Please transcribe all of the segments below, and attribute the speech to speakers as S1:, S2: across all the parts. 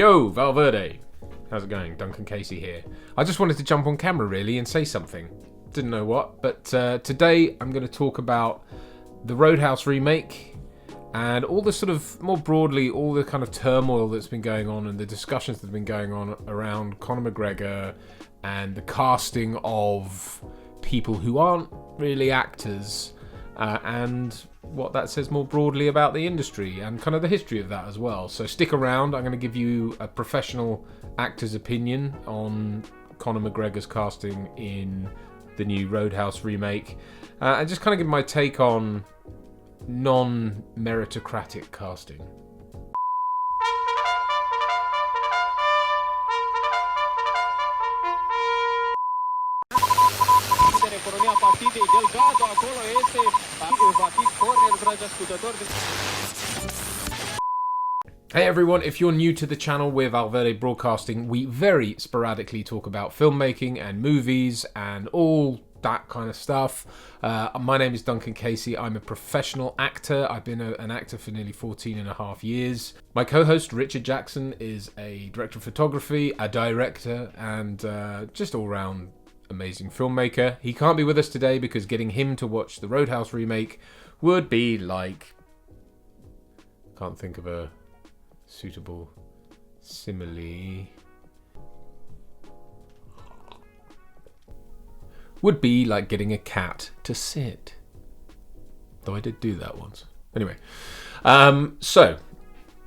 S1: Yo, Val Verde. How's it going? Duncan Casey here. I just wanted to jump on camera really and say something. Didn't know what, but today I'm going to talk about the Roadhouse remake and all the sort of, more broadly, all the kind of turmoil that's been going on and the discussions that have been going on around Conor McGregor and the casting of people who aren't really actors and what that says more broadly about the industry and kind of the history of that as well. So stick around. I'm going to give you a professional actor's opinion on Conor McGregor's casting in the new Roadhouse remake and just kind of give my take on non-meritocratic casting. Hey everyone, if you're new to the channel, we're Val Verde Broadcasting. We very sporadically talk about filmmaking and movies and all that kind of stuff. My name is Duncan Casey. I'm a professional actor. I've been an actor for nearly 14 and a half years. My co-host Richard Jackson is a director of photography, a director, and just all-round amazing filmmaker. He can't be with us today because getting him to watch the Roadhouse remake would be like... Can't think of a suitable simile. Would be like getting a cat to sit. Though I did do that once. Anyway, so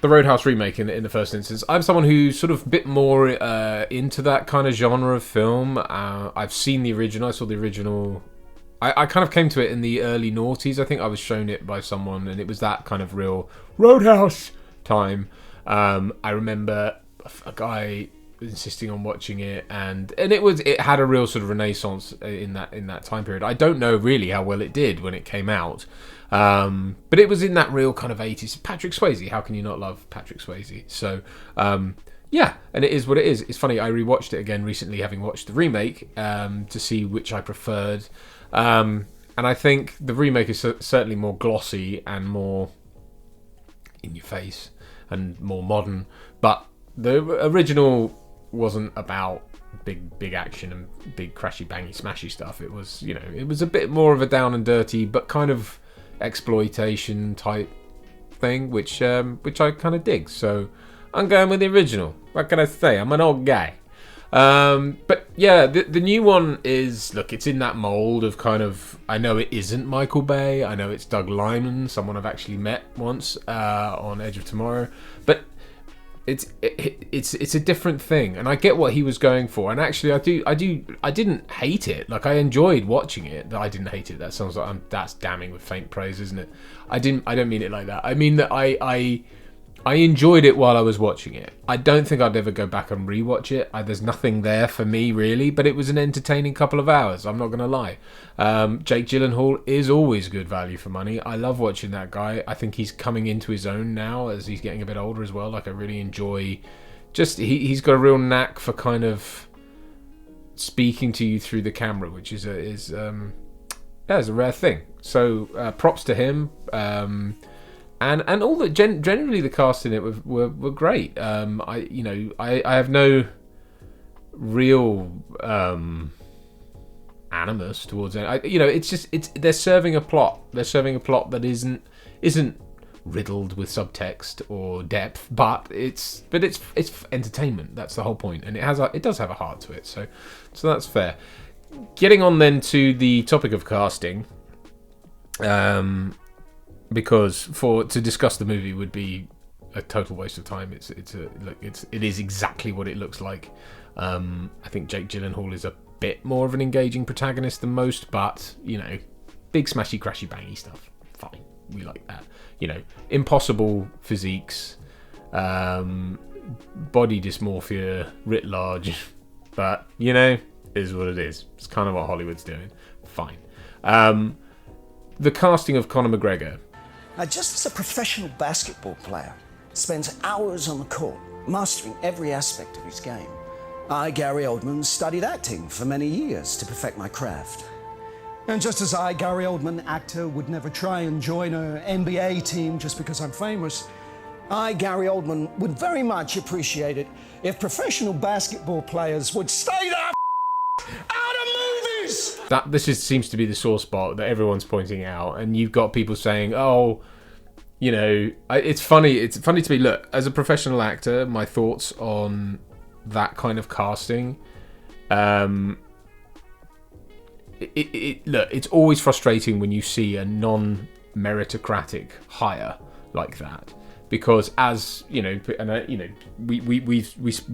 S1: the Roadhouse remake in the first instance. I'm someone who's sort of a bit more into that kind of genre of film. I've seen the original. I saw the original. I kind of came to it in the early noughties. I think I was shown it by someone, and it was that kind of real Roadhouse time. I remember a guy insisting on watching it, and it had a real sort of renaissance in that time period. I don't know really how well it did when it came out, but it was in that real kind of 80s. Patrick Swayze, how can you not love Patrick Swayze? So yeah, and it is what it is. It's funny, I rewatched it again recently, having watched the remake, to see which I preferred, and I think the remake is certainly more glossy and more in your face and more modern, but the original wasn't about big action and big crashy bangy smashy stuff. It was, it was a bit more of a down and dirty but kind of exploitation type thing, which I kind of dig. So I'm going with the original. What can I say? I'm an old guy. But yeah, the new one is, look, it's in that mold of kind of, I know it isn't Michael Bay, I know it's Doug Liman, someone I've actually met once on Edge of Tomorrow, but it's a different thing, and I get what he was going for, and actually I didn't hate it. Like, I enjoyed watching it. I didn't hate it. That sounds like that's damning with faint praise, isn't it? I don't mean it like that. I mean that I enjoyed it while I was watching it. I don't think I'd ever go back and rewatch it. There's nothing there for me really, but it was an entertaining couple of hours. I'm not going to lie. Jake Gyllenhaal is always good value for money. I love watching that guy. I think he's coming into his own now as he's getting a bit older as well. Like, I really enjoy he's got a real knack for kind of speaking to you through the camera, which is a rare thing. So props to him. And all the generally the cast in it were great. I have no real animus towards it. It's they're serving a plot. They're serving a plot that isn't riddled with subtext or depth, but it's entertainment. That's the whole point, and it does have a heart to it. So that's fair. Getting on then to the topic of casting. Because to discuss the movie would be a total waste of time. It is exactly what it looks like. I think Jake Gyllenhaal is a bit more of an engaging protagonist than most, but big smashy crashy bangy stuff, fine, we like that. Impossible physiques, body dysmorphia writ large, but is what it is. It's kind of what Hollywood's doing. Fine. The casting of Conor McGregor.
S2: Just as a professional basketball player spends hours on the court, mastering every aspect of his game, I, Gary Oldman, studied acting for many years to perfect my craft. And just as I, Gary Oldman, actor, would never try and join an NBA team just because I'm famous, I, Gary Oldman, would very much appreciate it if professional basketball players would stay the out of movies!
S1: Seems to be the sore spot that everyone's pointing out, and you've got people saying, oh, you know, it's funny to me. Look, as a professional actor, my thoughts on that kind of casting, look, it's always frustrating when you see a non-meritocratic hire like that, because as you know, and you know, we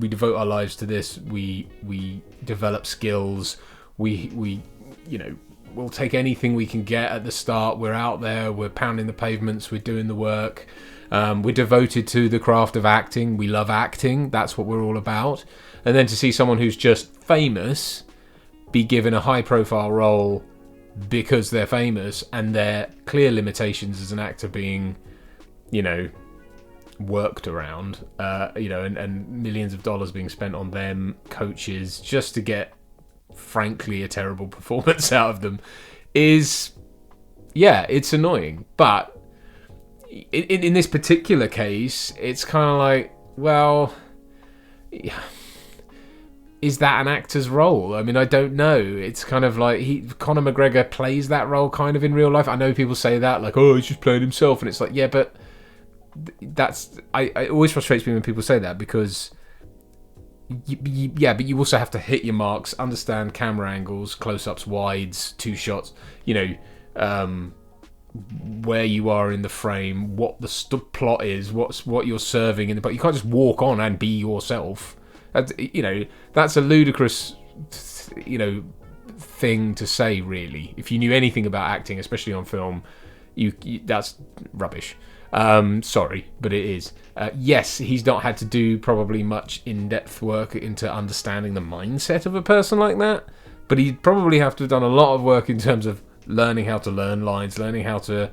S1: devote our lives to this. We develop skills. We you know, we'll take anything we can get at the start. We're out there. We're pounding the pavements. We're doing the work. We're devoted to the craft of acting. We love acting. That's what we're all about. And then to see someone who's just famous be given a high-profile role because they're famous and their clear limitations as an actor being, you know, worked around, you know, and millions of dollars being spent on them, coaches, just to get, frankly, a terrible performance out of them, is, yeah, it's annoying. But in this particular case, it's kind of like, well, is that an actor's role? I mean, I don't know. It's kind of like Conor McGregor plays that role kind of in real life. I know people say that, like, oh, he's just playing himself, and it's like, yeah, but it always frustrates me when people say that, because yeah, but you also have to hit your marks, understand camera angles, close-ups, wides, two shots, you know, where you are in the frame, what the plot is, what you're serving in the, but you can't just walk on and be yourself. You know, that's a ludicrous, you know, thing to say, really. If you knew anything about acting, especially on film, you that's rubbish. Sorry, but it is. Yes, he's not had to do probably much in-depth work into understanding the mindset of a person like that, but he'd probably have to have done a lot of work in terms of learning how to learn lines, learning how to,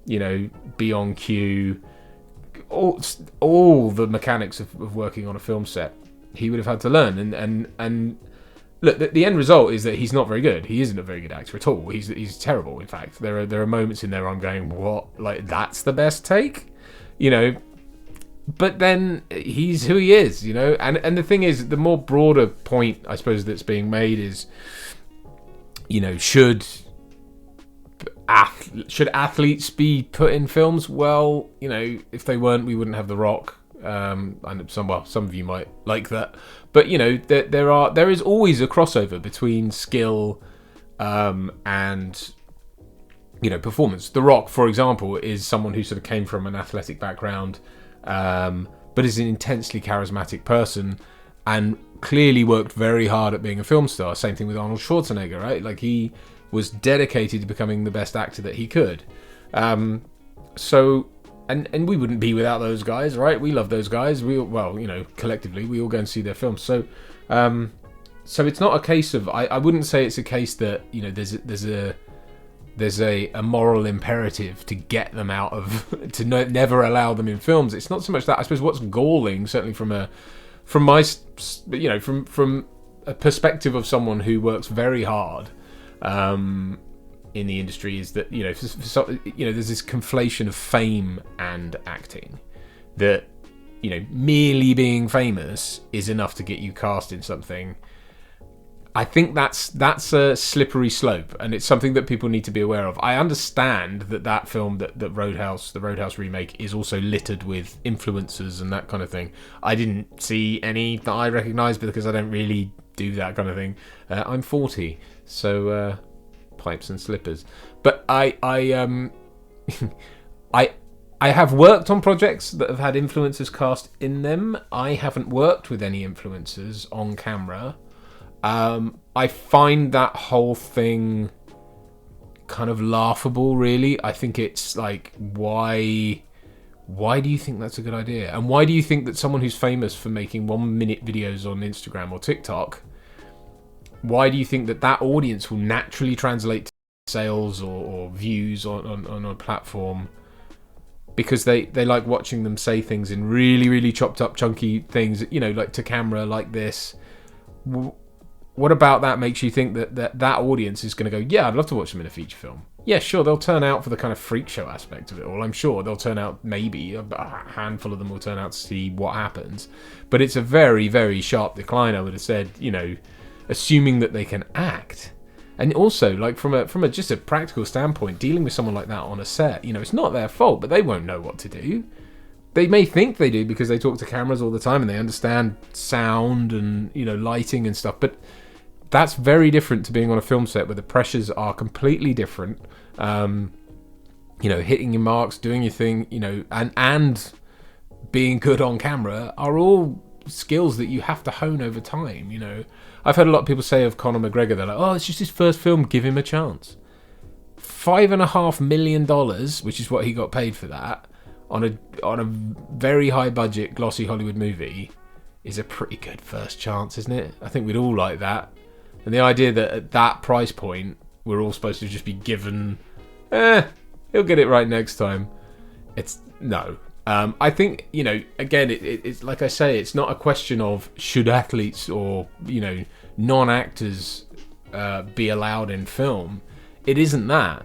S1: you know, be on cue, all the mechanics of working on a film set. He would have had to learn, and look, the end result is that he's not very good. He isn't a very good actor at all. He's terrible. In fact, there are moments in there where I'm going, what? Like, that's the best take, you know? But then he's who he is, you know. And the thing is, the more broader point, I suppose, that's being made is, you know, should athletes be put in films? Well, you know, if they weren't, we wouldn't have The Rock. And some of you might like that, but you know, there is always a crossover between skill and, you know, performance. The Rock, for example, is someone who sort of came from an athletic background, but is an intensely charismatic person and clearly worked very hard at being a film star. Same thing with Arnold Schwarzenegger, right? Like, he was dedicated to becoming the best actor that he could. So. And we wouldn't be without those guys, right? We love those guys. Well, you know, collectively, we all go and see their films. So it's not a case of, I wouldn't say it's a case that, you know, there's a moral imperative to get them out of, to never allow them in films. It's not so much that. I suppose what's galling, certainly from my, you know, from a perspective of someone who works very hard, in the industry, is that, you know, you know, there's this conflation of fame and acting, that, you know, merely being famous is enough to get you cast in something. I think that's a slippery slope, and it's something that people need to be aware of. I understand that film, that the Roadhouse remake, is also littered with influencers and that kind of thing. I didn't see any that I recognised because I don't really do that kind of thing. I'm 40, so pipes and slippers. But I have worked on projects that have had influencers cast in them. I haven't worked with any influencers on camera. I find that whole thing kind of laughable, really. I think it's like, why do you think that's a good idea? And why do you think that someone who's famous for making 1-minute videos on Instagram or TikTok, why do you think that audience will naturally translate to sales or views on a platform? Because they like watching them say things in really, really chopped up, chunky things, you know, like to camera like this. What about that makes you think that audience is going to go, yeah, I'd love to watch them in a feature film? yeah, sure, they'll turn out for the kind of freak show aspect of it all. I'm sure they'll turn out, maybe a handful of them will turn out to see what happens. But it's a very, very sharp decline, I would have said, you know, assuming that they can act. And also, like, from a just a practical standpoint, dealing with someone like that on a set, you know, it's not their fault, but they won't know what to do. They may think they do because they talk to cameras all the time and they understand sound and, you know, lighting and stuff, but that's very different to being on a film set where the pressures are completely different. You know, hitting your marks, doing your thing, you know, and being good on camera are all skills that you have to hone over time, you know. I've heard a lot of people say of Conor McGregor, they're like, oh, it's just his first film, give him a chance. $5.5 million, which is what he got paid for that, on a very high budget, glossy Hollywood movie, is a pretty good first chance, isn't it? I think we'd all like that. And the idea that at that price point, we're all supposed to just be given, he'll get it right next time. It's no. I think, you know, again, it's like I say, it's not a question of should athletes or, you know, non-actors be allowed in film. It isn't that.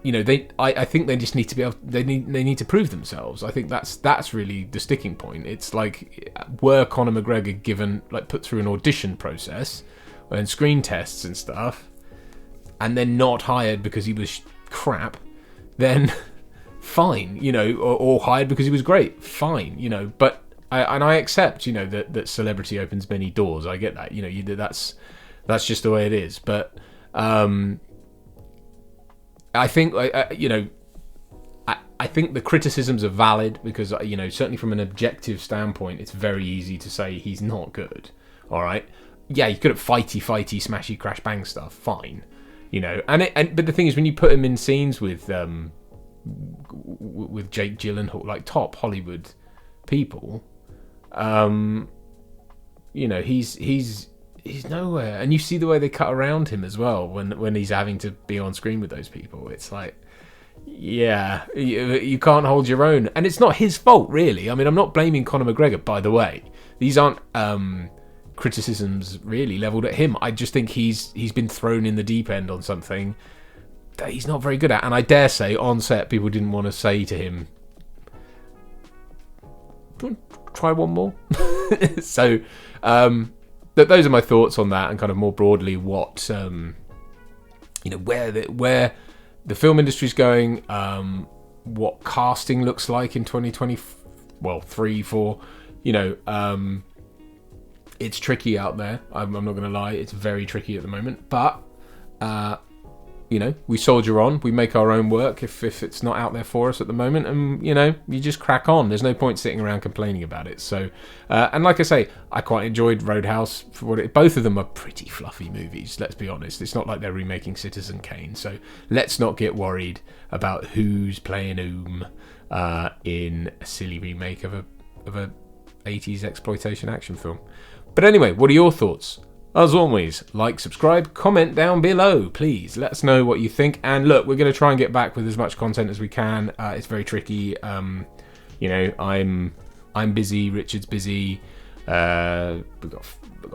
S1: You know, I think they just need to be able. They need to prove themselves. I think that's really the sticking point. It's like, were Conor McGregor given, like, put through an audition process and screen tests and stuff, and then not hired because he was crap, then fine, you know, or hired because he was great, fine, you know. But I accept, you know, that celebrity opens many doors. I get that, you know, that's just the way it is. But I think, you know, I think the criticisms are valid because, you know, certainly from an objective standpoint, it's very easy to say he's not good. All right, yeah, he's good at fighty, smashy, crash, bang stuff. Fine, you know. But the thing is, when you put him in scenes with Jake Gyllenhaal, like top Hollywood people, you know, he's nowhere. And you see the way they cut around him as well when he's having to be on screen with those people. It's like, yeah, you can't hold your own. And it's not his fault, really. I mean, I'm not blaming Conor McGregor, by the way. These aren't criticisms really leveled at him. I just think he's been thrown in the deep end on something that he's not very good at. And I dare say on set people didn't want to say to him, try one more. So those are my thoughts on that, and kind of more broadly what you know, where the film industry's going, what casting looks like in 2020, well, 3-4, you know. It's tricky out there. I'm not going to lie. It's very tricky at the moment. But, you know, we soldier on. We make our own work if it's not out there for us at the moment. And, you know, you just crack on. There's no point sitting around complaining about it. So, and like I say, I quite enjoyed Roadhouse. Both of them are pretty fluffy movies, let's be honest. It's not like they're remaking Citizen Kane. So let's not get worried about who's playing whom in a silly remake of a 80s exploitation action film. But anyway, what are your thoughts? As always, like, subscribe, comment down below, please. Let us know what you think. And look, we're going to try and get back with as much content as we can. It's very tricky. You know, I'm busy. Richard's busy. We've got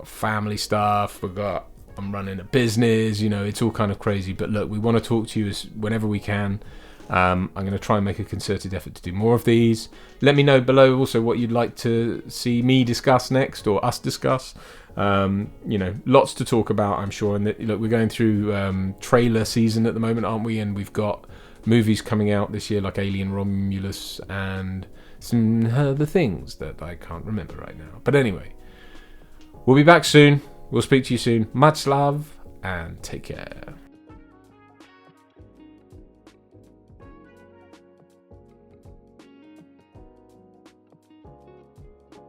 S1: family stuff. I'm running a business. You know, it's all kind of crazy. But look, we want to talk to you whenever we can. I'm going to try and make a concerted effort to do more of these. Let me know below also what you'd like to see me discuss next, or us discuss. You know, lots to talk about, I'm sure. And look, we're going through trailer season at the moment, aren't we? And we've got movies coming out this year like Alien Romulus and some other things that I can't remember right now. But anyway, we'll be back soon. We'll speak to you soon. Much love and take care.